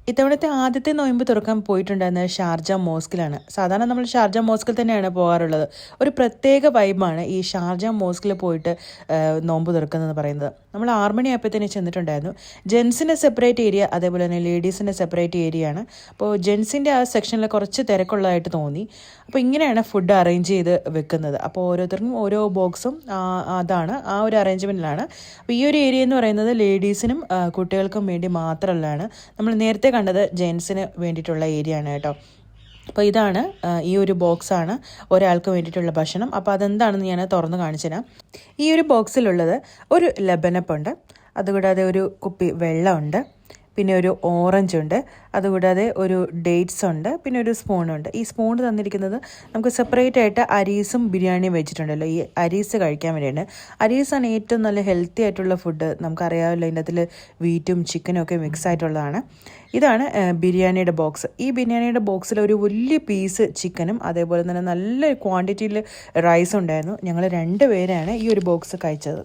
ഇത്തവണത്തെ ആദ്യത്തെ നോയമ്പ് തുറക്കാൻ പോയിട്ടുണ്ടായിരുന്നത് ഷാർജ മോസ്കിലാണ്. സാധാരണ നമ്മൾ ഷാർജ മോസ്കിൽ തന്നെയാണ് പോകാറുള്ളത്. ഒരു പ്രത്യേക വൈബാണ് ഈ ഷാർജ മോസ്കിൽ പോയിട്ട് നോമ്പ് തുറക്കുന്നതെന്ന് പറയുന്നത്. നമ്മൾ 6 മണിയായപ്പോഴത്തേന് ചെന്നിട്ടുണ്ടായിരുന്നു. ജെൻസിൻ്റെ സെപ്പറേറ്റ് ഏരിയ, അതേപോലെ തന്നെ ലേഡീസിൻ്റെ സെപ്പറേറ്റ് ഏരിയ ആണ്. അപ്പോൾ ജെൻസിൻ്റെ ആ സെക്ഷനിൽ കുറച്ച് തിരക്കുള്ളതായിട്ട് തോന്നി. അപ്പോൾ ഇങ്ങനെയാണ് ഫുഡ് അറേഞ്ച് ചെയ്ത് വെക്കുന്നത്. അപ്പോൾ ഓരോരുത്തർക്കും ഓരോ ബോക്സും അതാണ് ആ ഒരു അറേഞ്ച്മെൻറ്റിലാണ്. അപ്പോൾ ഈ ഒരു ഏരിയ എന്ന് പറയുന്നത് ലേഡീസിനും കുട്ടികൾക്കും വേണ്ടി മാത്രമുള്ളതാണ്. നമ്മൾ നേരത്തെ കണ്ടത് ജെൻസിന് വേണ്ടിയിട്ടുള്ള ഏരിയ ആണ് കേട്ടോ. അപ്പോൾ ഇതാണ് ഈ ഒരു ബോക്സാണ് ഒരാൾക്ക് വേണ്ടിയിട്ടുള്ള ഭക്ഷണം. അപ്പോൾ അതെന്താണെന്ന് ഞാൻ തുറന്ന് കാണിച്ചു തരാം. ഈ ഒരു ബോക്സിലുള്ളത് ഒരു ലബനപ്പുണ്ട്, അതുകൂടാതെ ഒരു കുപ്പി വെള്ളമുണ്ട്, പിന്നെ ഒരു ഓറഞ്ച് ഉണ്ട്, അതുകൂടാതെ ഒരു ഡേറ്റ്സ് ഉണ്ട്, പിന്നെ ഒരു സ്പൂണുണ്ട്. ഈ സ്പൂൺ തന്നിരിക്കുന്നത് നമുക്ക് സെപ്പറേറ്റ് ആയിട്ട് അരീസും ബിരിയാണിയും വെച്ചിട്ടുണ്ടല്ലോ, ഈ അരീസ് കഴിക്കാൻ വേണ്ടിയാണ്. അരീസാണ് ഏറ്റവും നല്ല ഹെൽത്തി ആയിട്ടുള്ള ഫുഡ്. നമുക്കറിയാമല്ലോ, ഇതിനകത്തിൽ വീറ്റും ചിക്കനും ഒക്കെ മിക്സ് ആയിട്ടുള്ളതാണ്. ഇതാണ് ബിരിയാണിയുടെ ബോക്സ്. ഈ ബിരിയാണിയുടെ ബോക്സിൽ ഒരു വലിയ പീസ് ചിക്കനും അതേപോലെ തന്നെ നല്ല ക്വാണ്ടിറ്റിയിൽ റൈസും ഉണ്ടായിരുന്നു. ഞങ്ങൾ 2 പേരാണ് ഈ ഒരു ബോക്സ് കഴിച്ചത്.